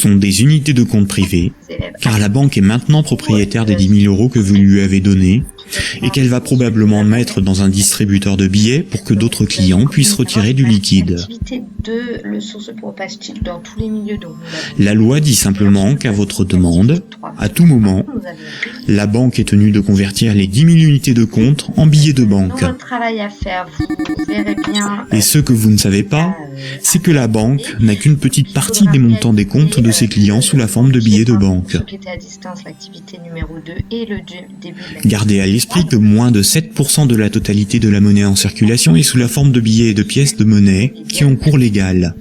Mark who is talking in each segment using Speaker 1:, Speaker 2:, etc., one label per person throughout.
Speaker 1: sont des unités de compte privées, car la banque est maintenant propriétaire des 10 000 € que vous lui avez donnés, et qu'elle va probablement mettre dans un distributeur de billets pour que d'autres clients puissent retirer du liquide. La loi dit simplement qu'à votre demande, à tout moment, la banque est tenue de convertir les 10 000 unités de compte en billets de banque. Et ce que vous ne savez pas, c'est que la banque n'a qu'une petite partie des montants des comptes de ses clients sous la forme de billets de banque. Gardez à l'esprit que moins de 7% de la totalité de la monnaie en circulation est sous la forme de billets et de pièces de monnaie qui ont cours légal.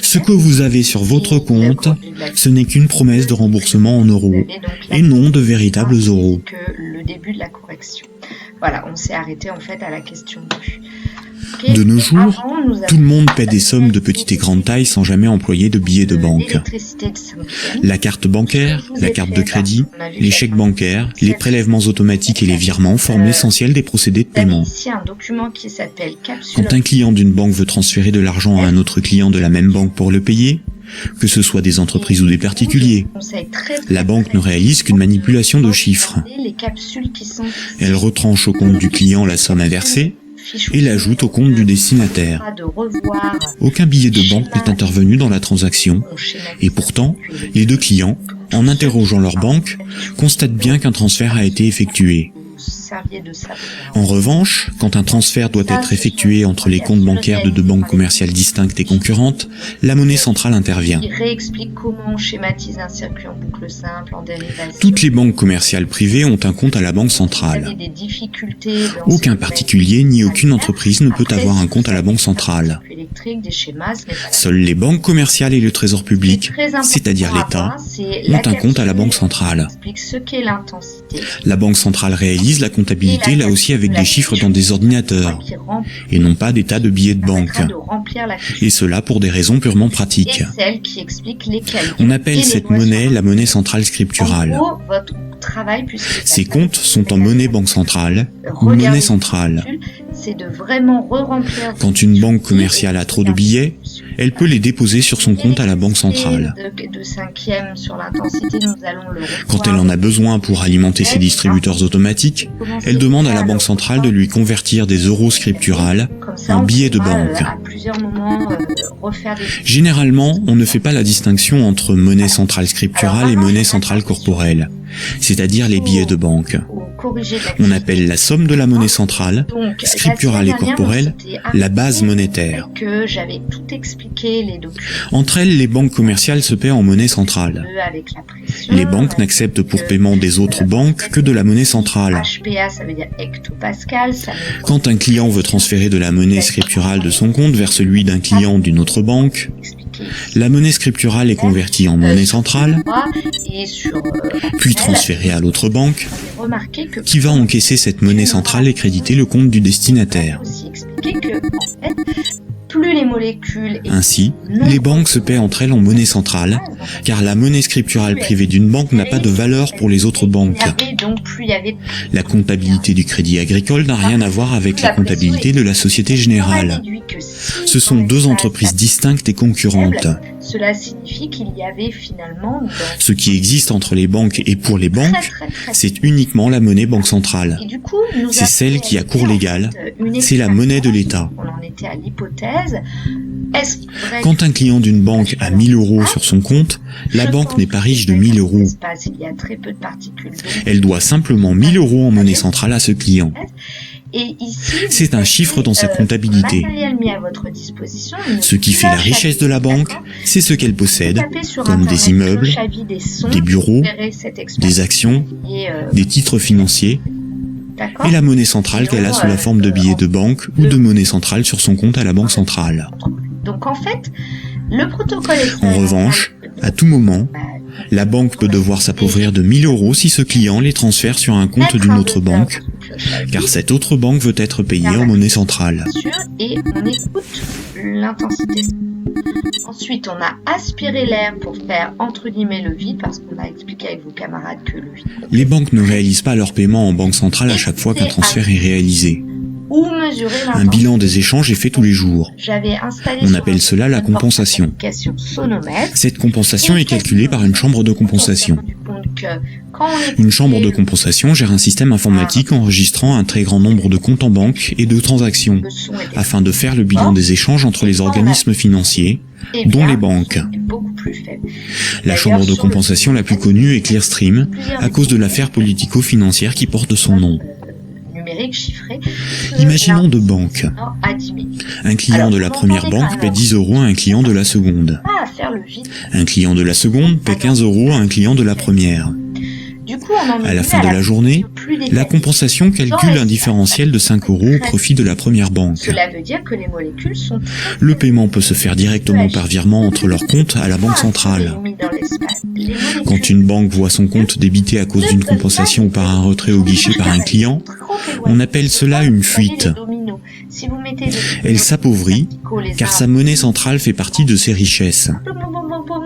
Speaker 1: Ce que vous avez sur votre compte, ce n'est qu'une promesse de remboursement en euros, et non de véritables euros.
Speaker 2: Voilà, on s'est arrêté en fait à la question 2.
Speaker 1: De nos jours, tout le monde paie des sommes de petite et grande taille sans jamais employer de billets de banque. La carte bancaire, la carte de crédit, les chèques bancaires, les prélèvements automatiques et les virements forment l'essentiel des procédés de paiement. Quand un client d'une banque veut transférer de l'argent à un autre client de la même banque pour le payer, que ce soit des entreprises ou des particuliers, la banque ne réalise qu'une manipulation de chiffres. Elle retranche au compte du client la somme inversée et l'ajoute au compte du destinataire. Aucun billet de banque n'est intervenu dans la transaction, et pourtant, les deux clients, en interrogeant leur banque, constatent bien qu'un transfert a été effectué. En revanche, quand un transfert doit être effectué entre les comptes bancaires de deux banques commerciales distinctes et concurrentes, la monnaie centrale intervient. Toutes les banques commerciales privées ont un compte à la banque centrale. Aucun particulier ni aucune entreprise ne peut avoir un compte à la banque centrale. Seules les banques commerciales et le trésor public, c'est-à-dire l'État, ont un compte à la banque centrale. La banque centrale réalise la comptabilité là aussi avec des chiffres dans des ordinateurs, et non pas des tas de billets de banque. Et cela pour des raisons purement pratiques. On appelle cette monnaie la monnaie centrale scripturale. Ces comptes sont en monnaie banque centrale ou monnaie centrale. Quand une banque commerciale a trop de billets, elle peut les déposer sur son compte à la banque centrale. Quand elle en a besoin pour alimenter ses distributeurs automatiques, elle demande à la banque centrale de lui convertir des euros scripturales en billets de banque. Généralement, on ne fait pas la distinction entre monnaie centrale scripturale et monnaie centrale corporelle, c'est-à-dire les billets de banque. On appelle la somme de la monnaie centrale, scripturale et corporelle, la base monétaire. Entre elles, les banques commerciales se paient en monnaie centrale. Les banques n'acceptent pour paiement des autres banques que de la monnaie centrale. Quand un client veut transférer de la monnaie scripturale de son compte vers celui d'un client d'une autre banque, la monnaie scripturale est convertie en monnaie centrale, puis transférée à l'autre banque, qui va encaisser cette monnaie centrale et créditer le compte du destinataire. Ainsi, les banques se paient entre elles en monnaie centrale, car la monnaie scripturale privée d'une banque n'a pas de valeur pour les autres banques. La comptabilité du Crédit Agricole n'a rien à voir avec la comptabilité de la Société Générale. Ce sont deux entreprises distinctes et concurrentes.
Speaker 2: Cela signifie qu'il y avait finalement...
Speaker 1: Ce qui existe entre les banques et pour les banques, c'est uniquement la monnaie banque centrale. C'est celle qui a cours légal, c'est la monnaie de l'État. Quand un client d'une banque a 1 000 € sur son compte, la banque n'est pas riche de 1 000 €. Elle doit simplement 1 000 € en monnaie centrale à ce client. C'est un chiffre dans sa comptabilité. Ce qui fait la richesse de la banque, c'est ce qu'elle possède, comme des immeubles, des bureaux, des actions, des titres financiers, et la monnaie centrale qu'elle a sous la forme de billets de banque ou de monnaie centrale sur son compte à la banque centrale.
Speaker 2: Donc en fait, le protocole est...
Speaker 1: En revanche, à tout moment, la banque peut devoir s'appauvrir de 1 000 € si ce client les transfère sur un compte d'une autre banque, car cette autre banque veut être payée en monnaie centrale.
Speaker 2: Et on écoute l'intensité. Ensuite, on a aspiré l'air pour faire entre guillemets le vide, parce qu'on a expliqué avec vos camarades que le vide...
Speaker 1: Les banques ne réalisent pas leur paiement en banque centrale à chaque fois qu'un transfert est réalisé.
Speaker 2: ou mesurer
Speaker 1: Un
Speaker 2: l'intensité.
Speaker 1: bilan des échanges est fait tous les jours.
Speaker 2: J'avais installé
Speaker 1: On
Speaker 2: sur
Speaker 1: appelle
Speaker 2: mon
Speaker 1: cela la
Speaker 2: téléphone
Speaker 1: compensation.
Speaker 2: portable l'application Sonomètre.
Speaker 1: Cette compensation est calculée par une chambre de compensation.
Speaker 2: On s'est rendu compte que quand on
Speaker 1: Une
Speaker 2: écoutait
Speaker 1: chambre de
Speaker 2: le
Speaker 1: compensation gère un système informatique enregistrant un très grand nombre de comptes en banque et de transactions,
Speaker 2: son était
Speaker 1: afin de faire le bilan des échanges entre les organismes financiers,
Speaker 2: eh
Speaker 1: dont
Speaker 2: bien,
Speaker 1: les banques.
Speaker 2: est beaucoup plus faible.
Speaker 1: La
Speaker 2: D'ailleurs,
Speaker 1: chambre de
Speaker 2: sur le
Speaker 1: compensation
Speaker 2: site
Speaker 1: la plus connue est Clearstream, à cause de l'affaire politico-financière qui porte son nom.
Speaker 2: numérique chiffré.
Speaker 1: Imaginons deux banques.
Speaker 2: À 10 000.
Speaker 1: Un client
Speaker 2: Alors,
Speaker 1: de la
Speaker 2: vous
Speaker 1: première
Speaker 2: entendez quand
Speaker 1: banque
Speaker 2: même
Speaker 1: paie 10 € à un client de la seconde.
Speaker 2: Pas à faire le vide.
Speaker 1: Un client de la seconde paie 15 € à un client de la première.
Speaker 2: Du coup, on en est
Speaker 1: À la
Speaker 2: venu
Speaker 1: fin de la journée,
Speaker 2: plus
Speaker 1: la
Speaker 2: détaillée.
Speaker 1: compensation calcule un différentiel de 5 € au profit de la première banque.
Speaker 2: Cela veut dire que les molécules sont
Speaker 1: Le paiement peut se faire directement par virement entre leurs comptes à la banque centrale. Quand une banque voit son compte débité à cause d'une compensation ou par un retrait au guichet par un client, on appelle cela une fuite. Elle s'appauvrit, car sa monnaie centrale fait partie de ses richesses.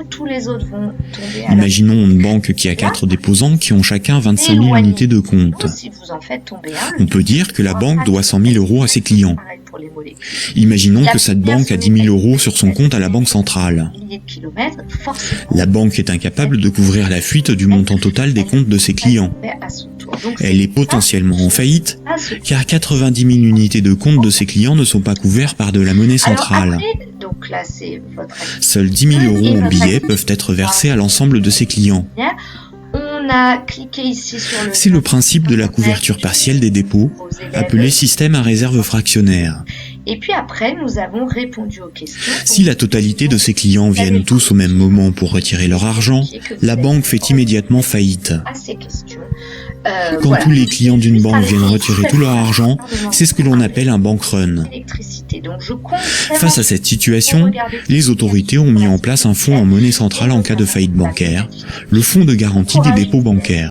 Speaker 2: Tous les autres vont tomber à
Speaker 1: Imaginons une banque qui a 4 déposants qui ont chacun 25 000 unités de compte.
Speaker 2: Si vous en faites tomber un,
Speaker 1: On peut dire que la banque doit 100 000 € à ses clients.
Speaker 2: pareil pour les molécules.
Speaker 1: Imaginons que cette banque a 10 000 € sur son compte à la banque centrale.
Speaker 2: Milliers de kilomètres, forcément,
Speaker 1: La banque est incapable de couvrir la fuite du montant total des comptes de ses clients.
Speaker 2: à son tour. Donc,
Speaker 1: Elle est potentiellement en faillite,
Speaker 2: à ce tour.
Speaker 1: car 90 000 unités de compte de ses clients ne sont pas couverts par de la monnaie
Speaker 2: Alors
Speaker 1: centrale.
Speaker 2: après, donc là c'est votre activité.
Speaker 1: Seuls 10 000 € en billets peuvent être versés à l'ensemble de ses clients.
Speaker 2: On a cliqué ici sur le...
Speaker 1: C'est le principe de la couverture partielle des dépôts, appelé système à réserve fractionnaire.
Speaker 2: Et puis après, nous avons répondu aux questions.
Speaker 1: Si la totalité de ses clients viennent tous au même moment pour retirer leur argent, la banque fait immédiatement faillite.
Speaker 2: À ces questions.
Speaker 1: Quand
Speaker 2: Voilà.
Speaker 1: tous les clients d'une banque viennent retirer tout leur argent, c'est ce que l'on appelle un bank run.
Speaker 2: Électricité. Donc je compte
Speaker 1: Face à cette situation, les autorités ont mis en place un fonds en monnaie centrale en cas de faillite bancaire, le fonds de garantie des dépôts bancaires.